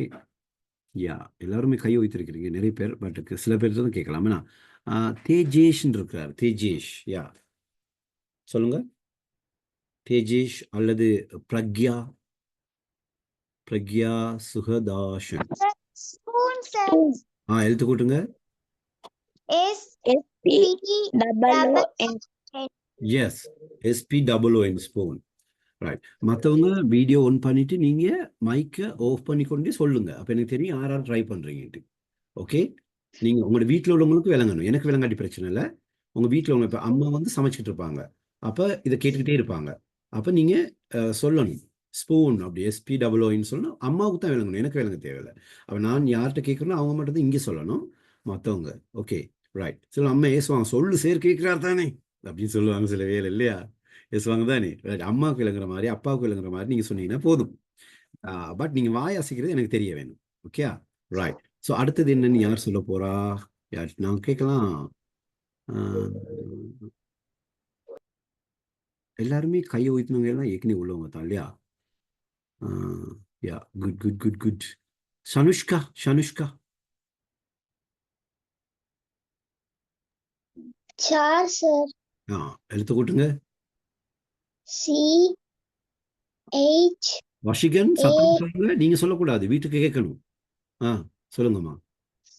யா, எல்லாருமே கை வைத்திருக்கிறீங்க நிறைய பேர், பட் சில பேர் தான் கேட்கலாமேண்ணா. தேஜேஷ்ன்னு இருக்கார், தேஜேஷ். யா, சொல்லுங்க. தேஜேஷ் அல்லது பிரக்யா சுகதாஷன். எழுத்து கூட்டுங்க. Yes, SPOON, spoon. ரைட். மற்றவங்க வீடியோ ஆன் பண்ணிட்டு நீங்க மைக்கை ஆஃப் பண்ணி கொண்டே சொல்லுங்க, அப்போ எனக்கு தெரியும் யாராவது ட்ரை பண்றீங்கட்டு. ஓகே, நீங்க உங்களோட வீட்டில் உள்ளவங்களுக்கு விளங்கணும், எனக்கு விளங்காட்டி பிரச்சனை இல்லை. உங்க வீட்டில் உங்க இப்போ அம்மா வந்து சமைச்சிட்டு இருப்பாங்க, அப்போ இதை கேட்டுக்கிட்டே இருப்பாங்க, அப்போ நீங்க சொல்லணும் ஸ்பூன், அப்படி SPOON சொல்லணும். அம்மாவுக்கு தான் விளங்கணும், எனக்கு விளங்க தேவையில்லை. அப்போ நான் யார்கிட்ட கேட்கணும் அவங்க மட்டும் தான் இங்கே சொல்லணும், மற்றவங்க. Okay, right. சில அம்மா ஏசுவாங்க, சொல்லு சேர் கேட்கிறார் தானே அப்படின்னு சொல்லுவாங்க சில வேலை இல்லையா? ஏசுவாங்க தானே? அம்மாவுக்கு விளங்குற மாதிரி அப்பாவுக்கு விளங்குற மாதிரி நீங்க சொன்னீங்கன்னா போதும். பட் நீங்க வாய் அசைக்கிறது எனக்கு தெரிய வேணும். Okay, right. ஸோ அடுத்தது என்னன்னு யார் சொல்ல போறா? யார் நான் கேட்கலாம். எல்லாருமே கையை ஊத்தினவங்க எல்லாம் ஏற்கனவே உள்ளவங்க தான் இல்லையா? யா, குட். ஷனுஷ்கா. சார். எழுத்து கூட்டுங்க. CH. வஷிகன், சத்தம் சொல்லுங்க, நீங்க சொல்லக்கூடாது, வீட்டுக்கு கேட்கணும். சொல்லுங்கம்மா.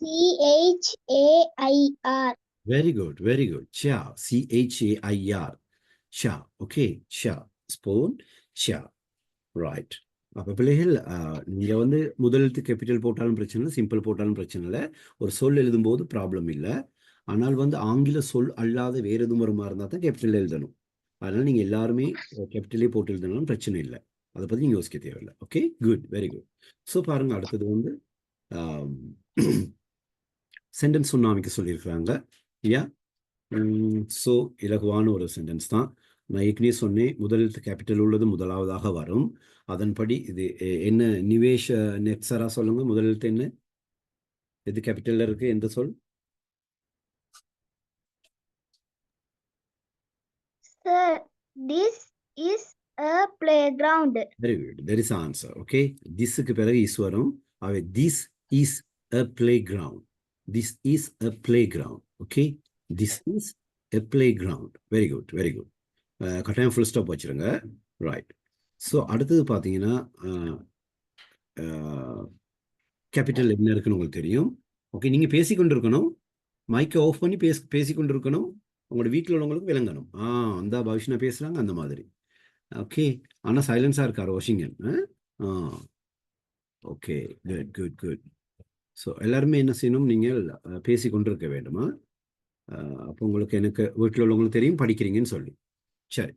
CHAIR. Very good. Shah, CHAIR, Shah. Okay, Shah, spoon, Shah. Right. அப்போ பிள்ளைகள், நீங்க வந்து முதல் எழுத்து கேபிட்டல் போட்டாலும் பிரச்சனை இல்லை, சிம்பிள் போட்டாலும் பிரச்சனை இல்லை, ஒரு சொல் எழுதும்போது ப்ராப்ளம் இல்லை. ஆனால் வந்து ஆங்கில சொல் அல்லாத வேற எதுவும் வருமா இருந்தால் தான் கேபிட்டல் எழுதணும். அதனால நீங்க எல்லாருமே கேபிட்டலே போட்டு எழுதணும், பிரச்சனை இல்லை, அதை பத்தி நீங்க யோசிக்க தேவையில்லை. Okay, good, very good. So பாருங்க, அடுத்தது வந்து சென்டென்ஸ் ஒன்று அமைக்க சொல்லியிருக்கிறாங்க இல்லையா? ஸோ இலகுவான ஒரு சென்டென்ஸ் தான். நான் ஏற்கனவே சொன்னேன், முதல் எழுத்து கேபிட்டல் உள்ளது முதலாவதாக வரும். அதன்படி இது என்ன? நிவேஷ் நெக்ஸரா சொல்லுங்க, முதல் எழுத்து என்ன? எது கேபிட்டல்ல இருக்கு? எந்த சொல்? Sir, this is a playground. Very good. There is an answer. Okay. Thisக்கு பிறகு is வரும். This is a playground. This is a playground. Okay. This is a playground. Very good. கட்டாயம் ஃபுல் ஸ்டாப் வச்சிருங்க. ரைட். ஸோ அடுத்தது பார்த்தீங்கன்னா கேபிட்டல் என்ன இருக்குன்னு உங்களுக்கு தெரியும். ஓகே, நீங்கள் பேசிக்கொண்டு இருக்கணும், மைக்கை ஆஃப் பண்ணி பேசிக்கொண்டு இருக்கணும், உங்களோட வீட்டில் உள்ளவங்களுக்கு விளங்கணும். அந்த பவிஷ்னா பேசுகிறாங்க அந்த மாதிரி. ஓகே, ஆனால் சைலன்ஸாக இருக்கார் வாஷிங்கன். Okay, good. ஸோ எல்லாருமே என்ன செய்யணும்? நீங்கள் பேசிக்கொண்டு இருக்க வேண்டுமா? அப்போ உங்களுக்கு எனக்கு வீட்டில் உள்ளவங்களுக்கு தெரியும் படிக்கிறீங்கன்னு சொல்லி. சரி.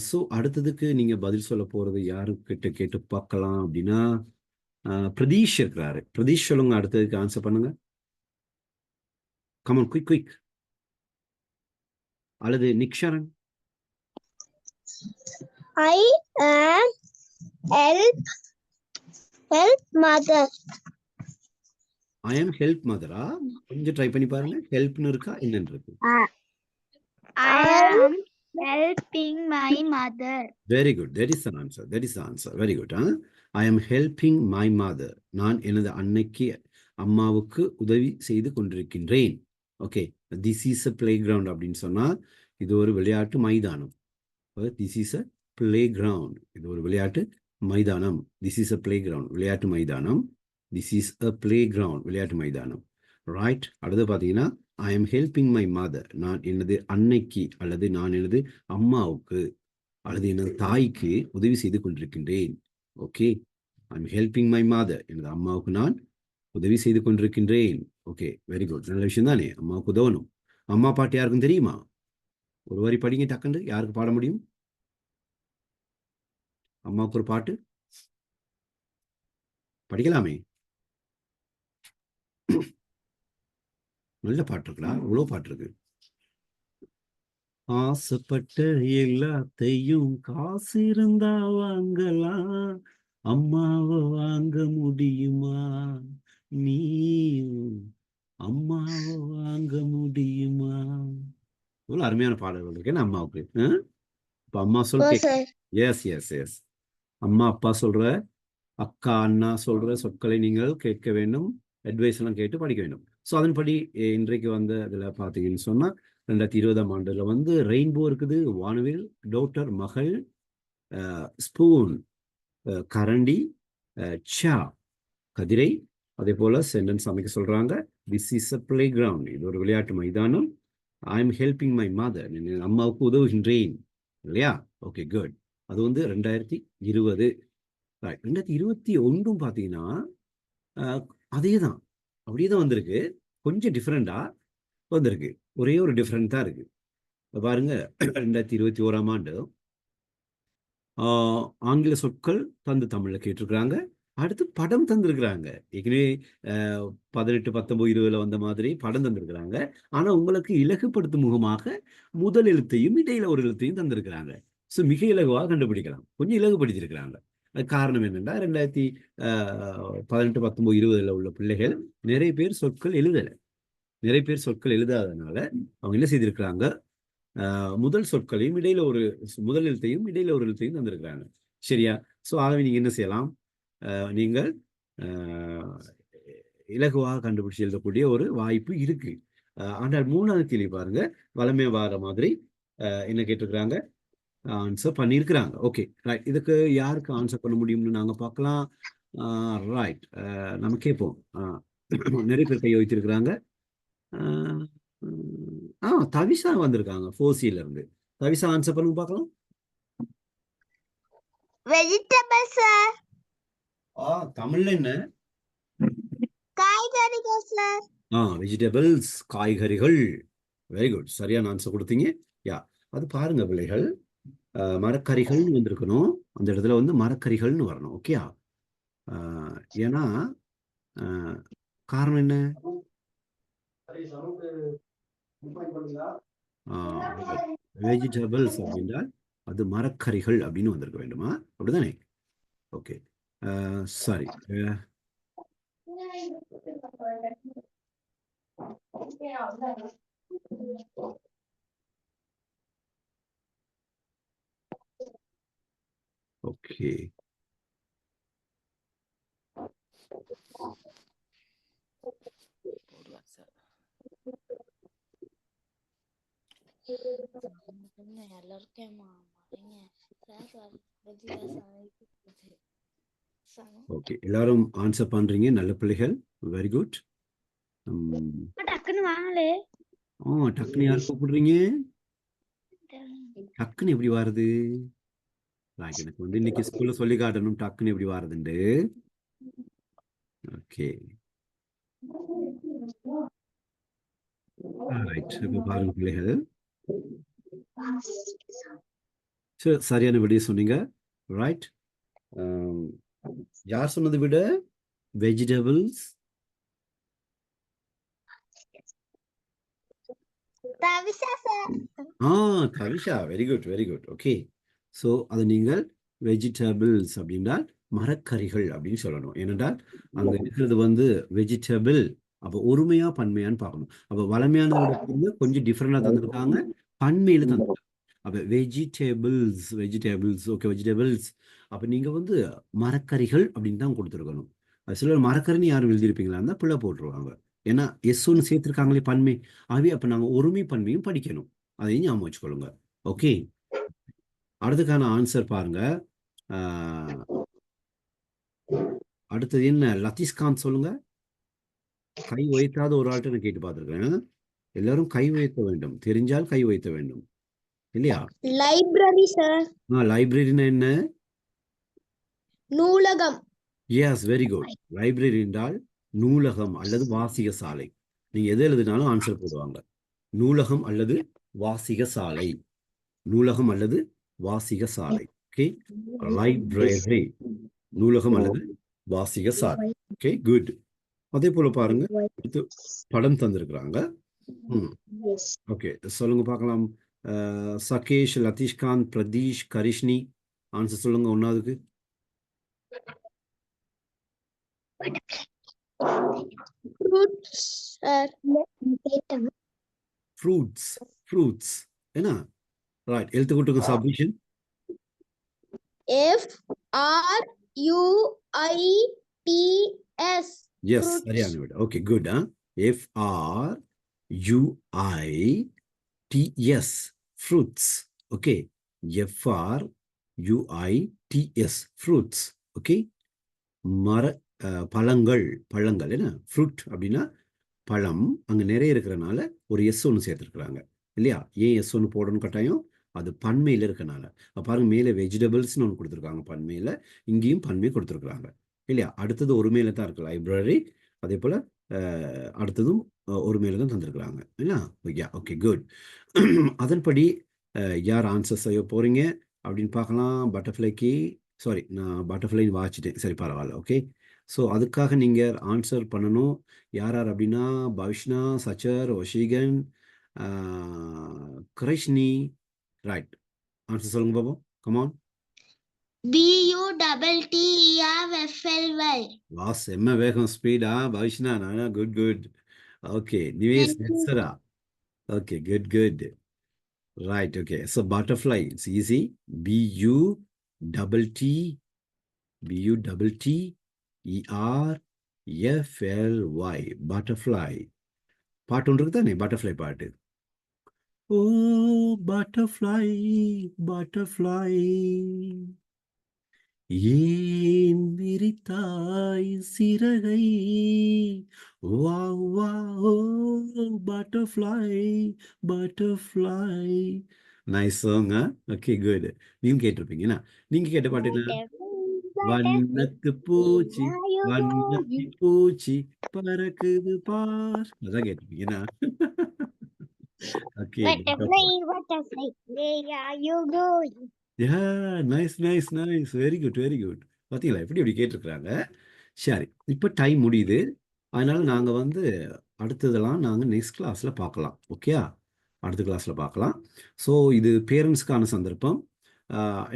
ஸோ அடுத்ததுக்கு நீங்கள் பதில் சொல்ல போகிறது யாருக்கிட்ட கேட்டு பார்க்கலாம் அப்படின்னா, பிரதீஷ் இருக்கிறாரு. பிரதீஷ் சொல்லுங்க, அடுத்ததுக்கு ஆன்சர் பண்ணுங்க. Come on, quick. அல்லது நிக்ஷரன். I am help mother. I am help mother-ஆ? கொஞ்சம் ட்ரை பண்ணி பாருங்க. ஹெல்ப்னு இருக்கா, என்னன்னு இருக்கு? I am helping my mother. Very good. That is the answer. Very good. I am helping my mother. நான் எனது அம்மாவுக்கு உதவி செய்து கொண்டிருக்கின்றேன். Okay, this is a playground அப்படின்னு சொன்னா இது ஒரு விளையாட்டு மைதானம். This is a playground. இது ஒரு விளையாட்டு மைதானம். This is a playground. விளையாட்டு மைதானம். This is a playground. விளையாட்டு மைதானம். ரைட். அடுத்து பார்த்தீங்கன்னா, I am helping my mother. நான் எனது அன்னைக்கு அல்லது நான் எனது அம்மாவுக்கு அல்லது எனது தாய்க்கு உதவி செய்து கொண்டிருக்கின்றேன். Okay, I'm helping my mother. எனது அம்மாவுக்கு நான் உதவி செய்து கொண்டிருக்கின்றேன். Okay, very good. நல்ல விஷயம் தானே, அம்மாவுக்கு உதவணும். அம்மா பாட்டு யாருக்கும் தெரியுமா? ஒரு வரி படிங்க டக்குன்னு. யாருக்கு பாட முடியும்? அம்மாவுக்கு ஒரு பாட்டு படிக்கலாமே. நல்ல பாட்டு இருக்குடா, இவ்வளோ பாட்டு இருக்கு. ஆசைப்பட்ட எல்லாத்தையும் காசு இருந்தா வாங்கலாம், அம்மாவை வாங்க முடியுமா? நீ அம்மாவை வாங்க முடியுமா? இவ்வளவு அருமையான பாடல்கள் இருக்கு அம்மாவுக்கு. இப்ப அம்மா சொல் கேட்க. Yes yes yes. அம்மா அப்பா சொல்ற, அக்கா அண்ணா சொல்ற சொற்களை நீங்கள் கேட்க வேண்டும், அட்வைஸ் எல்லாம் கேட்டு படிக்க வேண்டும். ஸோ அதன்படி இன்றைக்கு வந்து அதில் பார்த்தீங்கன்னு சொன்னா 2020ஆம் ஆண்டுல வந்து ரெயின்போ இருக்குது, வானவில், டோட்டர் மகள், ஸ்பூன் கரண்டி, சா கதிரை, அதே போல சென்டென்ஸ் அமைக்க சொல்றாங்க. This is a play ground, இது ஒரு விளையாட்டு மைதானம். I am helping my mother, அம்மாவுக்கு உதவுகின்றேன் இல்லையா? Okay good. அது வந்து 2020. 2021 பார்த்தீங்கன்னா அதே தான், அப்படியே தான் வந்திருக்கு. கொஞ்சம் டிஃப்ரெண்டா வந்திருக்கு. ஒரே ஒரு டிஃப்ரெண்ட் தான் இருக்கு. பாருங்க, 2021ஆம் ஆண்டு ஆங்கில சொற்கள் தந்து தமிழ்ல கேட்டிருக்கிறாங்க. அடுத்து படம் தந்திருக்கிறாங்க. ஏற்கனவே 18, 19, 20ல வந்த மாதிரி படம் தந்திருக்கிறாங்க. ஆனா உங்களுக்கு இலகுப்படுத்தும் முகமாக முதல் எழுத்தையும் இடையில ஒரு எழுத்தையும் தந்திருக்கிறாங்க. ஸோ மிக இலகுவாக கண்டுபிடிக்கலாம். கொஞ்சம் இலகுபடுத்தியிருக்கிறாங்க. அது காரணம் என்னன்னா 2018, 19, 20ல உள்ள பிள்ளைகள் நிறைய பேர் சொற்கள் எழுதலை. நிறைய பேர் சொற்கள் எழுதாதனால அவங்க என்ன செய்திருக்கிறாங்க, முதல் சொற்களையும் இடையில ஒரு முதல் எழுத்தையும் இடையில ஒரு எழுத்தையும் தந்திருக்கிறாங்க. சரியா? ஸோ ஆகவே நீங்க என்ன செய்யலாம், நீங்கள் இலகுவாக கண்டுபிடிச்சு எழுதக்கூடிய ஒரு வாய்ப்பு இருக்கு. ஆனால் 3வது கேள்வி பாருங்க, வளமே வார மாதிரி என்ன கேட்டிருக்கிறாங்க, ஆன்சர் பண்ணியிருக்கிறாங்க. Okay right. இதுக்கு யாருக்கு ஆன்சர் பண்ண முடியும்னு நாங்க பார்க்கலாம். ரைட், நம்ம கேட்போம். நிறைய பேர் கை வைத்திருக்கிறாங்க. தவிஷா வந்திருக்காங்க 4Cல இருந்து. தவிஷா ஆன்சர் பண்ணுங்க பார்க்கலாம். Vegetables sir. தமிழ்ல என்ன? காய்கறிகள் சார். வெஜிடபிள்ஸ், காய்கறிகள். வெரி குட், சரியான ஆன்சர் கொடுத்தீங்க. யா, அது பாருங்க பிள்ளைகள், மரக்கறிகள்னு வந்திருக்கணும், அந்த இடத்துல வந்து மரக்கறிகள்னு வரணும். ஓகேயா? ஏன்னா காரணம் என்ன? வெஜிடபிள்ஸ் அப்படின்றால் அது மரக்கறிகள் அப்படின்னு வந்திருக்க வேண்டுமா? அப்படிதானே? Okay, sorry. ஓகே, ஓகே, எல்லாரும் ஆன்சர் பண்றீங்க, நல்ல பிள்ளைகள். Very good. டக்குன்னு வாங்களே. டக்குன்னு யார் கூப்பிடுறீங்க? டக்குன்னு எப்படி வருது? எனக்கு வந்து இன்னைக்கு ஸ்கூல்ல சொல்லி காட்டணும் டக்குன்னு எப்படி வருதுண்டு. Okay right. இப்ப பாருங்க பிள்ளைகள், சரியான விடைய சொன்னீங்க. ரைட். யார் சொன்னதை விட vegetables? Thavisha, very good very good. Okay, so அது நீங்கள் வெஜிடபிள்ஸ் அப்படின்றால் மரக்கறிகள் அப்படின்னு சொல்லணும். ஏனென்றால் அங்க இருக்கிறது வந்து வெஜிடபிள். அப்போ ஒருமையா பன்மையான்னு பார்க்கணும். அப்போ வளமையானது கொஞ்சம் டிஃப்ரெண்டா தந்திருக்காங்க, பன்மையில தந்திருக்காங்க. அப்ப வெஜிடபிள்ஸ், வெஜிடபிள்ஸ். Okay, vegetables. அப்ப நீங்க வந்து மரக்கறிகள் அப்படின்னு தான் கொடுத்துருக்கணும். சிலர் மரக்கறின்னு யாரும் எழுதியிருப்பீங்களா இருந்தா பிள்ளை போட்டுருவாங்க. ஏன்னா ஒன்னு சேர்த்திருக்காங்களே பன்மை. ஆகவே அப்ப நாங்க ஒருமை பன்மையும் படிக்கணும். அதையும் ஞாபகம் வச்சுக்கொள்ளுங்க. ஓகே, அடுத்துக்கான ஆன்சர் பாருங்க. அடுத்தது என்ன? லத்தீஸ்காந்த் சொல்லுங்க. கை வைத்தாத ஒரு ஆள்கிட்ட நான் கேட்டு பார்த்துருக்கேன். எல்லாரும் கை வைக்க வேண்டும், தெரிஞ்சால் கை வைத்த வேண்டும். இல்லையா? Library sir. லைப்ரரினா என்ன? நூலகம். S, very good. லைப்ரரி என்றால் நூலகம் அல்லது வாசிக சாலை. நீங்க எது எழுதினாலும் ஆன்சர் போடுவாங்க. நூலகம் அல்லது வாசிக சாலை. நூலகம் அல்லது வாசிக சாலை. ஓகே, லைப்ரரி நூலகம் அல்லது வாசிக சாலை. Okay, good. அதே போல பாருங்க, அடுத்து படம் தந்திருக்கிறாங்க. ஓகே, சொல்லுங்க பார்க்கலாம். சகேஷ், லதீஷ்காந்த், பிரதீஷ், கரிஷ்னி, ஆன்சர் சொல்லுங்க. ஒன்னாவதுக்கு ஃப்ரூட்ஸ். ஃப்ரூட்ஸ் என்ன? ரைட், எழுத்து கூட்டுங்க. Submission FRUITS. எஸ், சரியான விட. Okay, good. FRUITS fruits. Okay, FRUITS fruits. Okay, மர பழங்கள். பழங்கள் என்ன? ஃப்ரூட் அப்படின்னா பழம். அங்கே நிறைய இருக்கிறனால ஒரு எஸ் ஒன்று சேர்த்துருக்குறாங்க இல்லையா? ஏன் எஸ் ஒன்று போடணும் கட்டாயம்? அது பன்மையில் இருக்கனால. பாருங்க, மேலே வெஜிடபிள்ஸ்னு ஒன்று கொடுத்துருக்காங்க பன்மையில், இங்கேயும் பன்மை கொடுத்துருக்குறாங்க இல்லையா? அடுத்தது ஒரு மேலே தான் இருக்கு லைப்ரரி. அதே போல் அடுத்ததும் ஒரு மேலே தான் தந்திருக்கிறாங்க இல்லையா? Okay, good. அதன்படி யார் ஆன்சர் செய்ய போகிறீங்க அப்படின்னு பார்க்கலாம். பட்டர்ஃப்ளைக்கு சாரி, நான் பட்டர்ஃப்ளைன்னு வாச்சிட்டேன். சரி, பரவாயில்ல. ஓகே, ஸோ அதுக்காக நீங்கள் ஆன்சர் பண்ணணும். யார் யார் அப்படின்னா பவிஷ்ணா, சச்சர், வஷீகன், கிருஷ்ணி. ரைட், ஆன்சர் சொல்லுங்க பாபா. கமான். BUTTERFLY. வாஸ், எம்ம வேகம், ஸ்பீடா பவிஷ்ணா. நானா? Good good. Okay, Nivesh Netsara. Okay, good good. Right, okay. So butterfly, it's easy. BUTTERFLY. Butterfly. பாட்டு ஒன்று இருக்குதானே, பட்டர்ஃப்ளை பாட்டு. ஓ பட்டர்ஃப்ளை பட்டர்ஃப்ளை ஏன் விரித்தாய் சிறகை, வா வா ஓ butterfly butterfly. Nice song. Okay, good. நீங்க கேட்டிருப்பீங்கன்னா, நீங்க கேட்ட பாட்டு என்ன? வண்ணத்து பூச்சி வண்ணத்தி பூச்சி பறக்குது பார். அதான் கேட்டிருப்பீங்கன்னா. Okay, Butterfly, where are you going? Nice nice nice, very good very good. பார்த்தீங்களா எப்படி எப்படி கேட்டிருக்கிறாங்க. சரி, இப்போ டைம் முடியுது. அதனால நாங்கள் அடுத்ததெல்லாம் நாங்கள் நெக்ஸ்ட் கிளாஸில் பார்க்கலாம். ஓகே, அடுத்த கிளாஸில் பார்க்கலாம். ஸோ இது பேரண்ட்ஸ்க்கான சந்தர்ப்பம்.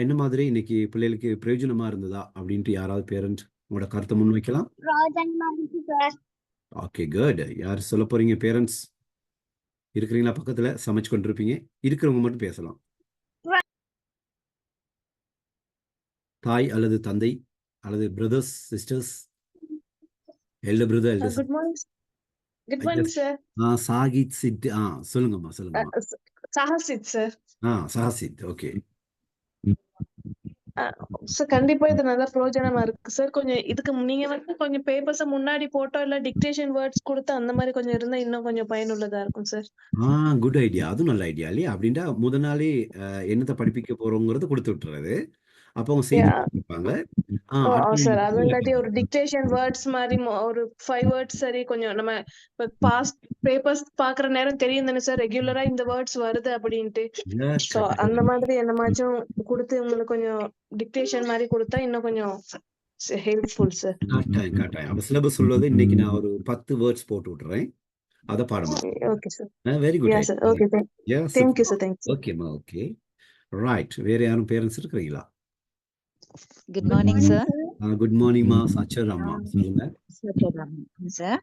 என்ன மாதிரி இன்னைக்கு பிள்ளைகளுக்கு பிரயோஜனமாக இருந்ததா அப்படின்ட்டு யாராவது பேரண்ட் உங்களோட கருத்தை முன் வைக்கலாம். Okay, good. யார் சொல்ல போறீங்க? பேரண்ட்ஸ் இருக்கிறீங்களா? பக்கத்தில் சமைச்சு கொண்டு இருப்பீங்க. இருக்கிறவங்க மட்டும் பேசலாம். தாய் அல்லது தந்தை அல்லது brothers sisters, elder brother, elder Good morning. Good morning, sir. சாகித் சித். சொல்லுங்கம்மா சொல்லுங்கம்மா. Sahasit, sir. சாஹசித். ஓகே சார், கண்டிப்பா இது நல்ல பிரயோஜனமா இருக்கு சார். கொஞ்சம் இதுக்கு நீங்க கொஞ்சம் பேப்பர்ஸ் முன்னாடி போட்டோ இல்ல டிக்டேஷன் வேர்ட்ஸ் கொடுத்து அந்த மாதிரி கொஞ்சம் இருந்தா இன்னும் கொஞ்சம் பயனுள்ளதா இருக்கும் சார். Good idea. அதுவும் நல்ல ஐடியா இல்லையா? அப்படின்னா முதல் நாளே என்னத்தை படிப்பிக்க போறோங்கிறது கொடுத்து விட்டுறது. அப்போ அவங்க செய்தி படிப்பாங்க. சார், அது இல்லாட்டி ஒரு டிக்டேஷன் வேர்ட்ஸ் மாதிரி ஒரு 5 வேர்ட்ஸ் சரி, கொஞ்சம் நம்ம பாஸ்ட் பேப்பர்ஸ் பாக்குற நேரம் தெரியும் தானே சார், ரெகுலரா இந்த வேர்ட்ஸ் வருது அப்படின்ட்டு. சோ அந்த மாதிரி என்னமாச்சும் கொடுத்து உங்களுக்கு கொஞ்சம் டிக்டேஷன் மாதிரி கொடுத்தா இன்னும் கொஞ்சம் ஹெல்ப்ஃபுல் சார். கட்டாயம். அப்ப சிலபஸ் சொல்வது இன்னைக்கு நான் ஒரு 10 வேர்ட்ஸ் போட்டு விட்டுறேன். அத பாடமா. Okay sir. Very good. Sir, okay sir. Thank you, sir. Thank you. ஓகேமா, ஓகே. ரைட், வேற யாரும் பேரண்ட்ஸ் இருக்கிறீங்களா? Good morning sir. குட் மார்னிங்மா. சச்சர் அம்மா சொல்லுங்க. சார்,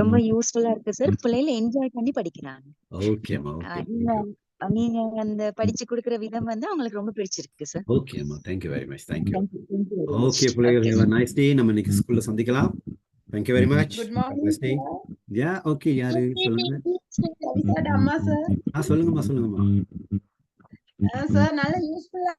ரொம்ப யூஸ்ஃபுல்லா இருக்கு சார். பிள்ளைகளை என்ஜாய் பண்ணி படிக்கிறாங்க. ஓகேமா, ஓகே. நீங்க அந்த படிச்சு கொடுக்கிற விதம் அவங்களுக்கு ரொம்ப பிடிச்சிருக்கு சார். ஓகேமா, thank you very much. Thank you. Okay பிள்ளைகள், have a nice day. நம்ம இன்னைக்கு ஸ்கூல்ல சந்திக்கலாம். Thank you very much. Good morning. Yeah, okay. யாரு சொல்லுங்க. அம்மா சார். சொல்லுங்கம்மா சொல்லுங்கம்மா. சார், நல்ல யூஸ்ஃபுல்லா